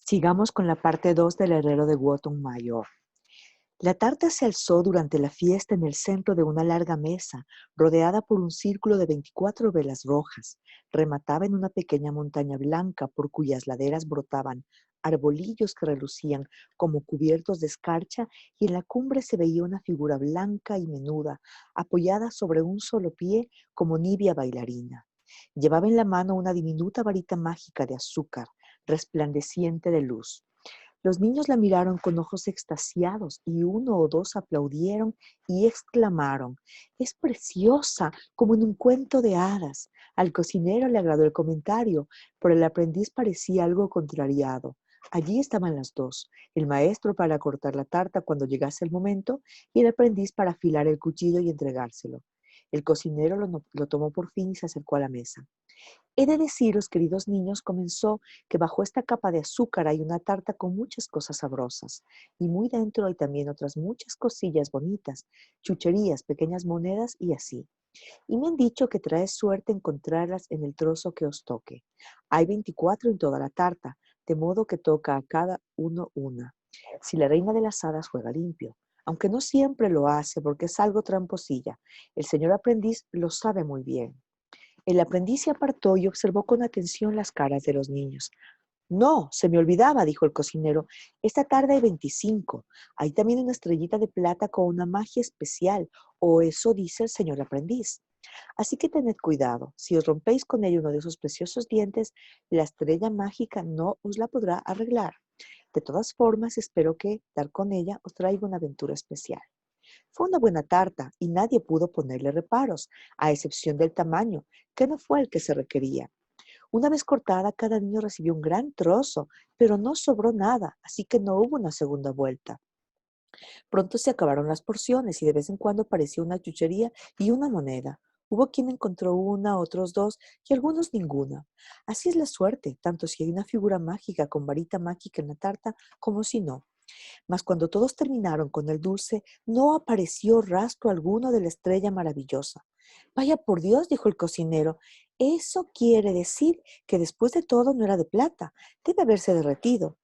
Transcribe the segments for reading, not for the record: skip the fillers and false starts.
Sigamos con la parte 2 del Herrero de Wootton Mayor. La tarta se alzó durante la fiesta en el centro de una larga mesa, rodeada por un círculo de 24 velas rojas. Remataba en una pequeña montaña blanca por cuyas laderas brotaban arbolillos que relucían como cubiertos de escarcha, y en la cumbre se veía una figura blanca y menuda, apoyada sobre un solo pie como nibia bailarina. Llevaba en la mano una diminuta varita mágica de azúcar, resplandeciente de luz. Los niños la miraron con ojos extasiados y uno o dos aplaudieron y exclamaron: «Es preciosa, como en un cuento de hadas». Al cocinero le agradó el comentario, pero el aprendiz parecía algo contrariado. Allí estaban las dos, el maestro para cortar la tarta cuando llegase el momento y el aprendiz para afilar el cuchillo y entregárselo. El cocinero lo tomó por fin y se acercó a la mesa. «He de deciros, queridos niños», comenzó, «que bajo esta capa de azúcar hay una tarta con muchas cosas sabrosas, y muy dentro hay también otras muchas cosillas bonitas, chucherías, pequeñas monedas y así. Y me han dicho que trae suerte encontrarlas en el trozo que os toque. Hay 24 en toda la tarta, de modo que toca a cada uno una. Si la reina de las hadas juega limpio, aunque no siempre lo hace porque es algo tramposilla, el señor aprendiz lo sabe muy bien». El aprendiz se apartó y observó con atención las caras de los niños. «No, se me olvidaba», dijo el cocinero. «Esta tarde hay 25. Hay también una estrellita de plata con una magia especial, o eso dice el señor aprendiz. Así que tened cuidado. Si os rompéis con ella uno de esos preciosos dientes, la estrella mágica no os la podrá arreglar. De todas formas, espero que dar con ella os traiga una aventura especial». Fue una buena tarta y nadie pudo ponerle reparos, a excepción del tamaño, que no fue el que se requería. Una vez cortada, cada niño recibió un gran trozo, pero no sobró nada, así que no hubo una segunda vuelta. Pronto se acabaron las porciones y de vez en cuando apareció una chuchería y una moneda. Hubo quien encontró una, otros dos y algunos ninguna. Así es la suerte, tanto si hay una figura mágica con varita mágica en la tarta como si no. Mas cuando todos terminaron con el dulce, no apareció rastro alguno de la estrella maravillosa. «Vaya por Dios», dijo el cocinero, «eso quiere decir que después de todo no era de plata, debe haberse derretido.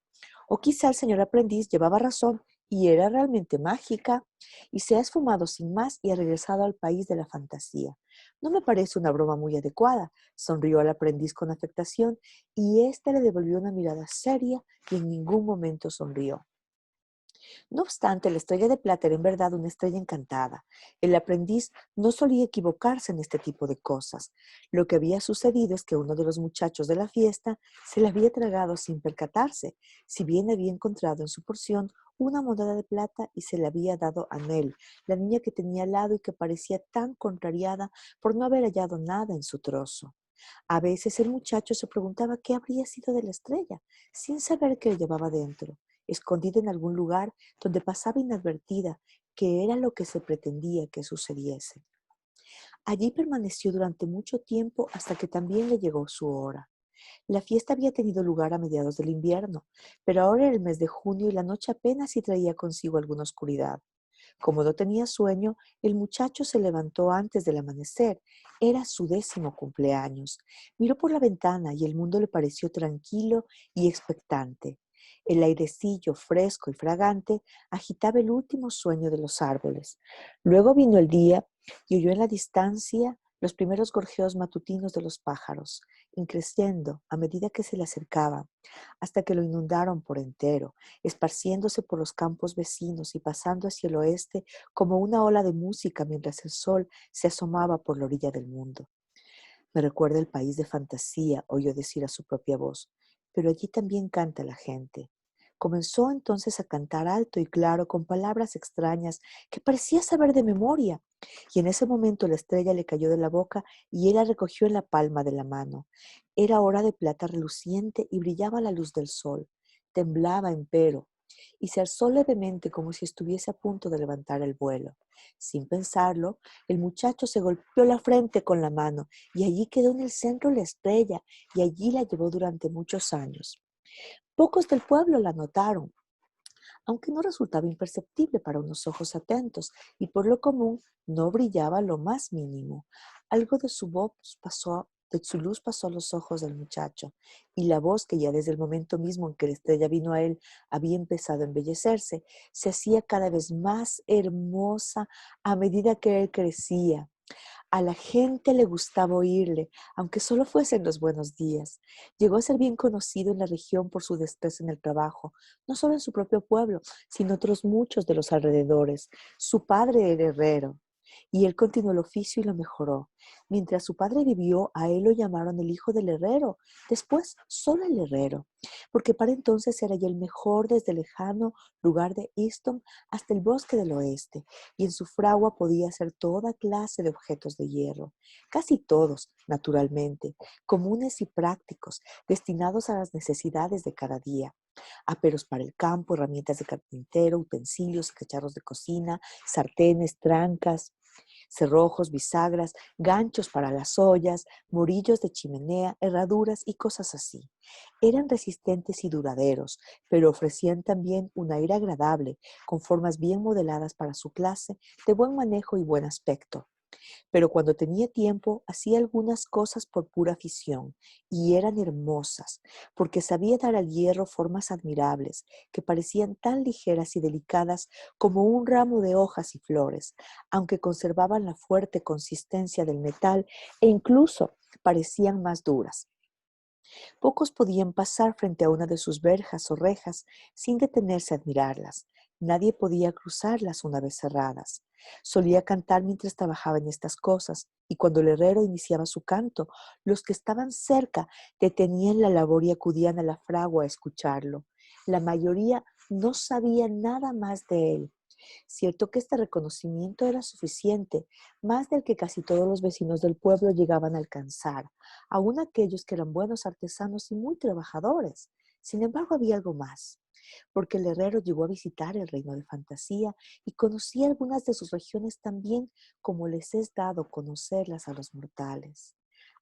O quizá el señor aprendiz llevaba razón y era realmente mágica y se ha esfumado sin más y ha regresado al país de la fantasía. No me parece una broma muy adecuada», sonrió al aprendiz con afectación, y éste le devolvió una mirada seria y en ningún momento sonrió. No obstante, la estrella de plata era en verdad una estrella encantada. El aprendiz no solía equivocarse en este tipo de cosas. Lo que había sucedido es que uno de los muchachos de la fiesta se la había tragado sin percatarse, si bien había encontrado en su porción una moneda de plata y se la había dado a Nell, la niña que tenía al lado y que parecía tan contrariada por no haber hallado nada en su trozo. A veces el muchacho se preguntaba qué habría sido de la estrella, sin saber qué llevaba dentro, escondida en algún lugar donde pasaba inadvertida, que era lo que se pretendía que sucediese. Allí permaneció durante mucho tiempo hasta que también le llegó su hora. La fiesta había tenido lugar a mediados del invierno, pero ahora era el mes de junio y la noche apenas si traía consigo alguna oscuridad. Como no tenía sueño, el muchacho se levantó antes del amanecer. Era su 10º cumpleaños. Miró por la ventana y el mundo le pareció tranquilo y expectante. El airecillo fresco y fragante agitaba el último sueño de los árboles. Luego vino el día y oyó en la distancia los primeros gorjeos matutinos de los pájaros, increciendo a medida que se le acercaban, hasta que lo inundaron por entero, esparciéndose por los campos vecinos y pasando hacia el oeste como una ola de música mientras el sol se asomaba por la orilla del mundo. «Me recuerda el país de fantasía», oyó decir a su propia voz, «pero allí también canta la gente». Comenzó entonces a cantar alto y claro con palabras extrañas que parecía saber de memoria, y en ese momento la estrella le cayó de la boca y él la recogió en la palma de la mano. Era hora de plata reluciente y brillaba a la luz del sol. Temblaba, empero, y se alzó levemente como si estuviese a punto de levantar el vuelo. Sin pensarlo, el muchacho se golpeó la frente con la mano y allí quedó en el centro la estrella, y allí la llevó durante muchos años. Pocos del pueblo la notaron, aunque no resultaba imperceptible para unos ojos atentos, y por lo común no brillaba lo más mínimo. Algo de su voz pasó su luz pasó a los ojos del muchacho, y la voz que ya desde el momento mismo en que la estrella vino a él había empezado a embellecerse, se hacía cada vez más hermosa a medida que él crecía. A la gente le gustaba oírle, aunque solo fuesen los buenos días. Llegó a ser bien conocido en la región por su destreza en el trabajo, no solo en su propio pueblo, sino otros muchos de los alrededores. Su padre era herrero, y él continuó el oficio y lo mejoró. Mientras su padre vivió, a él lo llamaron el hijo del herrero, después solo el herrero, porque para entonces era ya el mejor desde el lejano lugar de Easton hasta el bosque del oeste, y en su fragua podía hacer toda clase de objetos de hierro, casi todos, naturalmente, comunes y prácticos, destinados a las necesidades de cada día. Aperos para el campo, herramientas de carpintero, utensilios y cacharros de cocina, sartenes, trancas, cerrojos, bisagras, ganchos para las ollas, morillos de chimenea, herraduras y cosas así. Eran resistentes y duraderos, pero ofrecían también un aire agradable, con formas bien modeladas para su clase, de buen manejo y buen aspecto. Pero cuando tenía tiempo, hacía algunas cosas por pura afición, y eran hermosas, porque sabía dar al hierro formas admirables, que parecían tan ligeras y delicadas como un ramo de hojas y flores, aunque conservaban la fuerte consistencia del metal e incluso parecían más duras. Pocos podían pasar frente a una de sus verjas o rejas sin detenerse a admirarlas. Nadie podía cruzarlas una vez cerradas. Solía cantar mientras trabajaba en estas cosas, y cuando el herrero iniciaba su canto, los que estaban cerca detenían la labor y acudían a la fragua a escucharlo. La mayoría no sabía nada más de él. Cierto que este reconocimiento era suficiente, más del que casi todos los vecinos del pueblo llegaban a alcanzar, aun aquellos que eran buenos artesanos y muy trabajadores. Sin embargo, había algo más, porque el herrero llegó a visitar el reino de fantasía y conocía algunas de sus regiones tan bien como les es dado conocerlas a los mortales.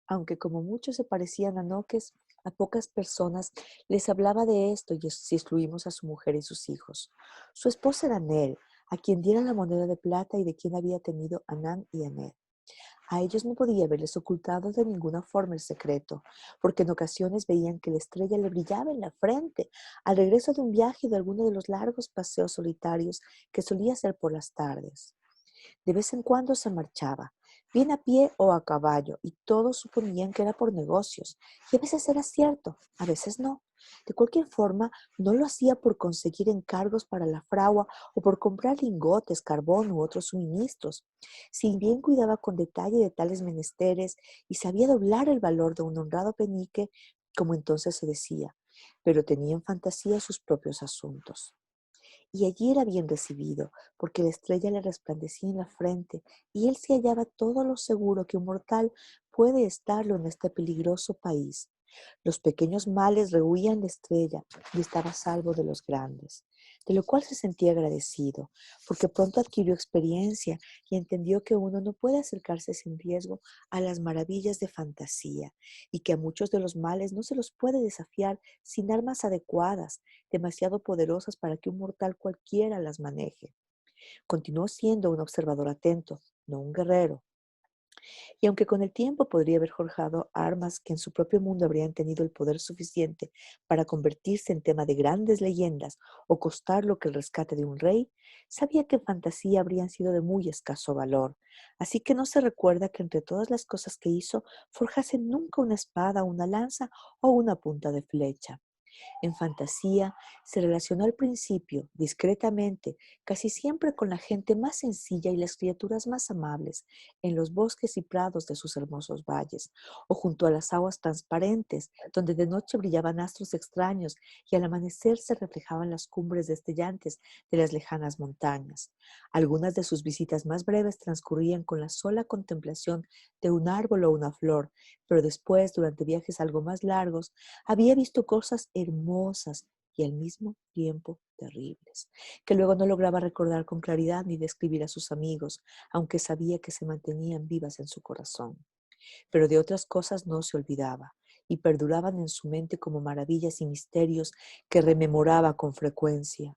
Aunque como muchos se parecían a Noques, a pocas personas les hablaba de esto y si excluimos a su mujer y sus hijos. Su esposa era Nell, a quien diera la moneda de plata y de quien había tenido a Nan y a Ned. A ellos no podía haberles ocultado de ninguna forma el secreto, porque en ocasiones veían que la estrella le brillaba en la frente al regreso de un viaje de alguno de los largos paseos solitarios que solía hacer por las tardes. De vez en cuando se marchaba, bien a pie o a caballo, y todos suponían que era por negocios, y a veces era cierto, a veces no. De cualquier forma, no lo hacía por conseguir encargos para la fragua o por comprar lingotes, carbón u otros suministros. Si bien cuidaba con detalle de tales menesteres y sabía doblar el valor de un honrado penique, como entonces se decía, pero tenía en fantasía sus propios asuntos. Y allí era bien recibido, porque la estrella le resplandecía en la frente, y él se hallaba todo lo seguro que un mortal puede estarlo en este peligroso país. Los pequeños males rehuían la estrella y estaba a salvo de los grandes, de lo cual se sentía agradecido, porque pronto adquirió experiencia y entendió que uno no puede acercarse sin riesgo a las maravillas de fantasía, y que a muchos de los males no se los puede desafiar sin armas adecuadas, demasiado poderosas para que un mortal cualquiera las maneje. Continuó siendo un observador atento, no un guerrero, y aunque con el tiempo podría haber forjado armas que en su propio mundo habrían tenido el poder suficiente para convertirse en tema de grandes leyendas o costar lo que el rescate de un rey, sabía que en fantasía habrían sido de muy escaso valor. Así que no se recuerda que entre todas las cosas que hizo, forjase nunca una espada, una lanza o una punta de flecha. En fantasía, se relacionó al principio, discretamente, casi siempre con la gente más sencilla y las criaturas más amables, en los bosques y prados de sus hermosos valles, o junto a las aguas transparentes, donde de noche brillaban astros extraños y al amanecer se reflejaban las cumbres destellantes de las lejanas montañas. Algunas de sus visitas más breves transcurrían con la sola contemplación de un árbol o una flor, pero después, durante viajes algo más largos, había visto cosas hermosas y al mismo tiempo terribles, que luego no lograba recordar con claridad ni describir a sus amigos, aunque sabía que se mantenían vivas en su corazón. Pero de otras cosas no se olvidaba y perduraban en su mente como maravillas y misterios que rememoraba con frecuencia.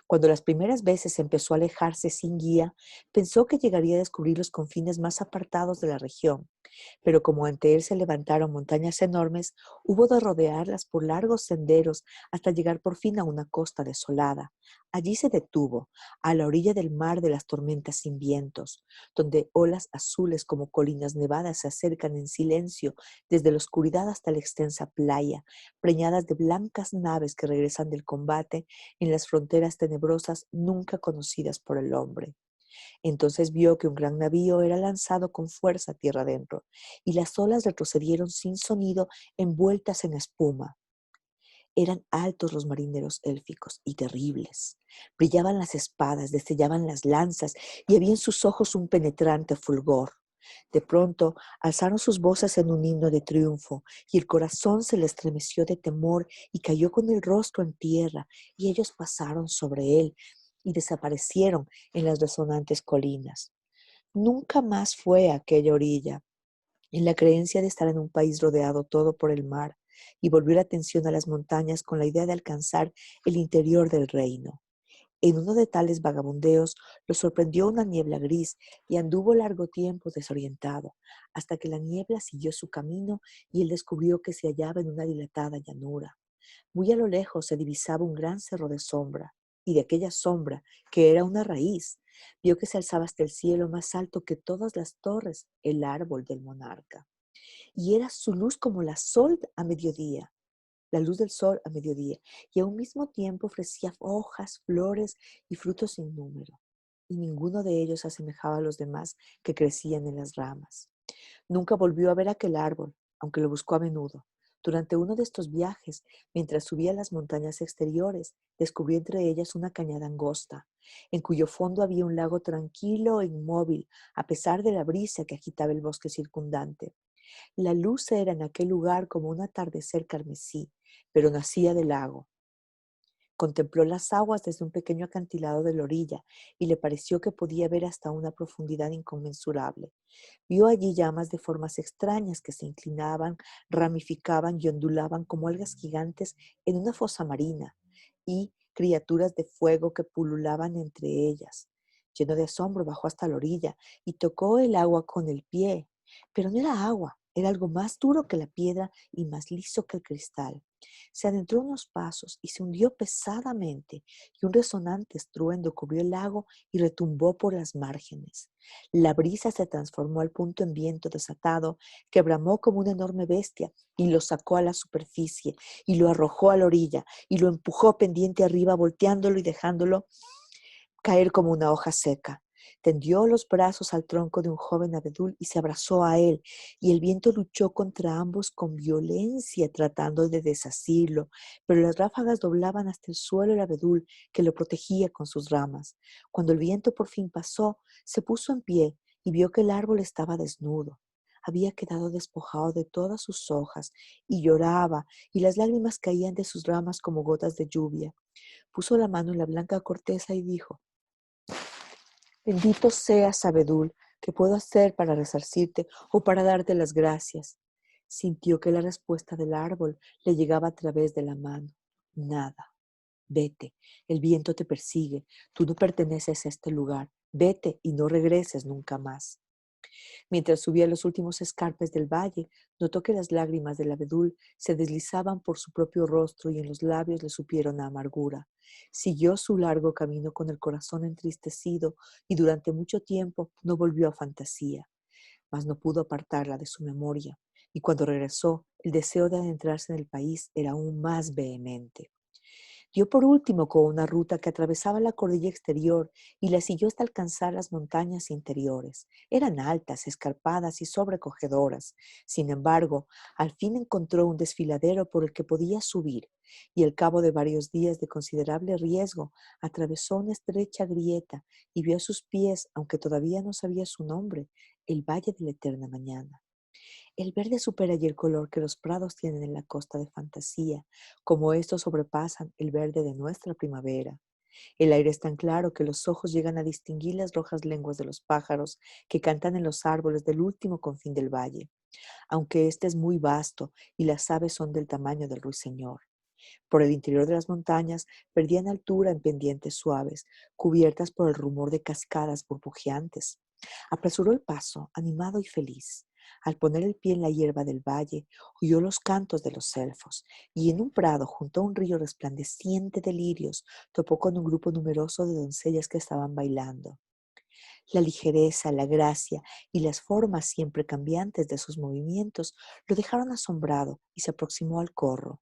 Cuando las primeras veces empezó a alejarse sin guía, pensó que llegaría a descubrir los confines más apartados de la región, Pero como ante él se levantaron montañas enormes, hubo de rodearlas por largos senderos hasta llegar por fin a una costa desolada. Allí se detuvo, a la orilla del mar de las tormentas sin vientos, donde olas azules como colinas nevadas se acercan en silencio desde la oscuridad hasta la extensa playa, preñadas de blancas naves que regresan del combate en las fronteras tenebrosas nunca conocidas por el hombre. Entonces vio que un gran navío era lanzado con fuerza tierra adentro, y las olas retrocedieron sin sonido, envueltas en espuma. Eran altos los marineros élficos y terribles. Brillaban las espadas, destellaban las lanzas, y había en sus ojos un penetrante fulgor. De pronto alzaron sus voces en un himno de triunfo, y el corazón se le estremeció de temor y cayó con el rostro en tierra, y ellos pasaron sobre él y desaparecieron en las resonantes colinas. Nunca más fue a aquella orilla, en la creencia de estar en un país rodeado todo por el mar, y volvió la atención a las montañas con la idea de alcanzar el interior del reino. En uno de tales vagabundeos lo sorprendió una niebla gris y anduvo largo tiempo desorientado, hasta que la niebla siguió su camino y él descubrió que se hallaba en una dilatada llanura. Muy a lo lejos se divisaba un gran cerro de sombra, y de aquella sombra, que era una raíz, vio que se alzaba hasta el cielo más alto que todas las torres, el árbol del monarca. Y era su luz como la luz del sol a mediodía, y a un mismo tiempo ofrecía hojas, flores y frutos sin número. Y ninguno de ellos asemejaba a los demás que crecían en las ramas. Nunca volvió a ver aquel árbol, aunque lo buscó a menudo. Durante uno de estos viajes, mientras subía las montañas exteriores, descubrió entre ellas una cañada angosta, en cuyo fondo había un lago tranquilo e inmóvil, a pesar de la brisa que agitaba el bosque circundante. La luz era en aquel lugar como un atardecer carmesí, pero nacía del lago. Contempló las aguas desde un pequeño acantilado de la orilla y le pareció que podía ver hasta una profundidad inconmensurable. Vio allí llamas de formas extrañas que se inclinaban, ramificaban y ondulaban como algas gigantes en una fosa marina, y criaturas de fuego que pululaban entre ellas. Lleno de asombro, bajó hasta la orilla y tocó el agua con el pie. Pero no era agua, era algo más duro que la piedra y más liso que el cristal. Se adentró unos pasos y se hundió pesadamente, y un resonante estruendo cubrió el lago y retumbó por las márgenes. La brisa se transformó al punto en viento desatado, que bramó como una enorme bestia y lo sacó a la superficie y lo arrojó a la orilla y lo empujó pendiente arriba, volteándolo y dejándolo caer como una hoja seca. Tendió los brazos al tronco de un joven abedul y se abrazó a él, y el viento luchó contra ambos con violencia, tratando de desasirlo, pero las ráfagas doblaban hasta el suelo el abedul, que lo protegía con sus ramas. Cuando el viento por fin pasó, se puso en pie y vio que el árbol estaba desnudo. Había quedado despojado de todas sus hojas y lloraba, y las lágrimas caían de sus ramas como gotas de lluvia. Puso la mano en la blanca corteza y dijo: Bendito seas, abedul, ¿qué puedo hacer para resarcirte o para darte las gracias? Sintió que la respuesta del árbol le llegaba a través de la mano. Nada. Vete, el viento te persigue, tú no perteneces a este lugar. Vete y no regreses nunca más. Mientras subía los últimos escarpes del valle, notó que las lágrimas del abedul se deslizaban por su propio rostro y en los labios le supieron a amargura. Siguió su largo camino con el corazón entristecido y durante mucho tiempo no volvió a Fantasía, mas no pudo apartarla de su memoria, y cuando regresó, el deseo de adentrarse en el país era aún más vehemente. Dio por último con una ruta que atravesaba la cordilla exterior y la siguió hasta alcanzar las montañas interiores. Eran altas, escarpadas y sobrecogedoras. Sin embargo, al fin encontró un desfiladero por el que podía subir, y al cabo de varios días de considerable riesgo, atravesó una estrecha grieta y vio a sus pies, aunque todavía no sabía su nombre, el Valle de la Eterna Mañana. El verde supera allí el color que los prados tienen en la costa de Fantasía, como estos sobrepasan el verde de nuestra primavera. El aire es tan claro que los ojos llegan a distinguir las rojas lenguas de los pájaros que cantan en los árboles del último confín del valle, aunque este es muy vasto y las aves son del tamaño del ruiseñor. Por el interior de las montañas perdían altura en pendientes suaves, cubiertas por el rumor de cascadas burbujeantes. Apresuró el paso, animado y feliz. Al poner el pie en la hierba del valle, oyó los cantos de los elfos, y en un prado, junto a un río resplandeciente de lirios, topó con un grupo numeroso de doncellas que estaban bailando. La ligereza, la gracia y las formas siempre cambiantes de sus movimientos lo dejaron asombrado y se aproximó al corro.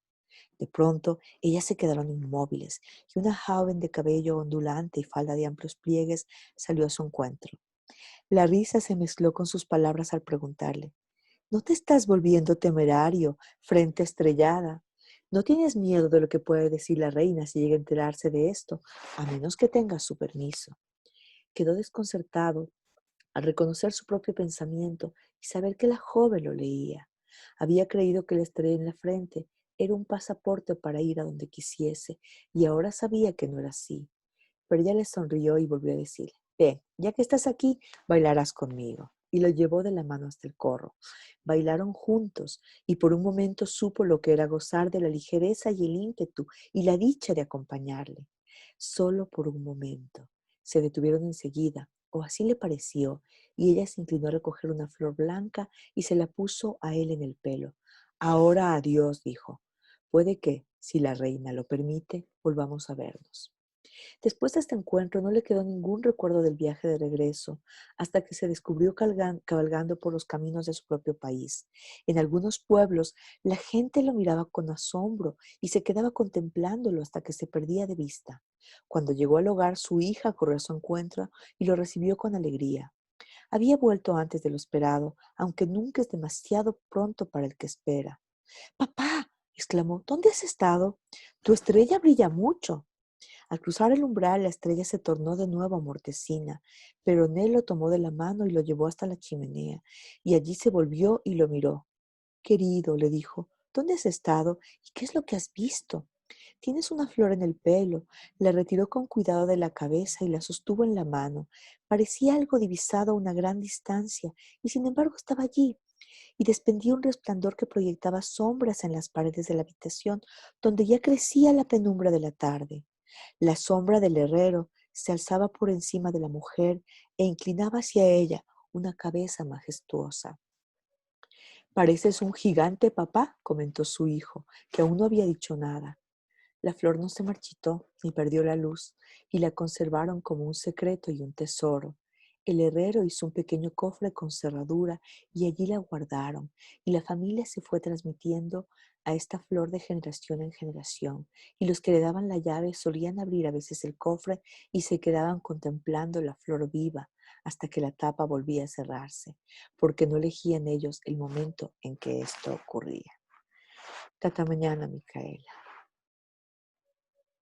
De pronto, ellas se quedaron inmóviles y una joven de cabello ondulante y falda de amplios pliegues salió a su encuentro. La risa se mezcló con sus palabras al preguntarle: ¿No te estás volviendo temerario, frente estrellada? ¿No tienes miedo de lo que puede decir la reina si llega a enterarse de esto, a menos que tengas su permiso? Quedó desconcertado al reconocer su propio pensamiento y saber que la joven lo leía. Había creído que la estrella en la frente era un pasaporte para ir a donde quisiese, y ahora sabía que no era así. Pero ella le sonrió y volvió a decirle: ven, ya que estás aquí, bailarás conmigo. Y lo llevó de la mano hasta el corro. Bailaron juntos y por un momento supo lo que era gozar de la ligereza y el ímpetu y la dicha de acompañarle. Solo por un momento. Se detuvieron enseguida, o así le pareció, y ella se inclinó a recoger una flor blanca y se la puso a él en el pelo. Ahora adiós, dijo. Puede que, si la reina lo permite, volvamos a vernos. Después de este encuentro no le quedó ningún recuerdo del viaje de regreso, hasta que se descubrió cabalgando por los caminos de su propio país. En algunos pueblos la gente lo miraba con asombro y se quedaba contemplándolo hasta que se perdía de vista. Cuando llegó al hogar, su hija corrió a su encuentro y lo recibió con alegría. Había vuelto antes de lo esperado, aunque nunca es demasiado pronto para el que espera. «¡Papá!», exclamó, «¿dónde has estado? Tu estrella brilla mucho». Al cruzar el umbral, la estrella se tornó de nuevo mortecina, pero Nel lo tomó de la mano y lo llevó hasta la chimenea, y allí se volvió y lo miró. «Querido», le dijo, «¿dónde has estado y qué es lo que has visto? Tienes una flor en el pelo». La retiró con cuidado de la cabeza y la sostuvo en la mano. Parecía algo divisado a una gran distancia, y sin embargo estaba allí, y desprendía un resplandor que proyectaba sombras en las paredes de la habitación, donde ya crecía la penumbra de la tarde. La sombra del herrero se alzaba por encima de la mujer e inclinaba hacia ella una cabeza majestuosa. «Pareces un gigante, papá», comentó su hijo, que aún no había dicho nada. La flor no se marchitó ni perdió la luz, y la conservaron como un secreto y un tesoro. El herrero hizo un pequeño cofre con cerradura y allí la guardaron, y la familia se fue transmitiendo a esta flor de generación en generación, y los que le daban la llave solían abrir a veces el cofre y se quedaban contemplando la flor viva hasta que la tapa volvía a cerrarse, porque no elegían ellos el momento en que esto ocurría. Hasta mañana, Micaela.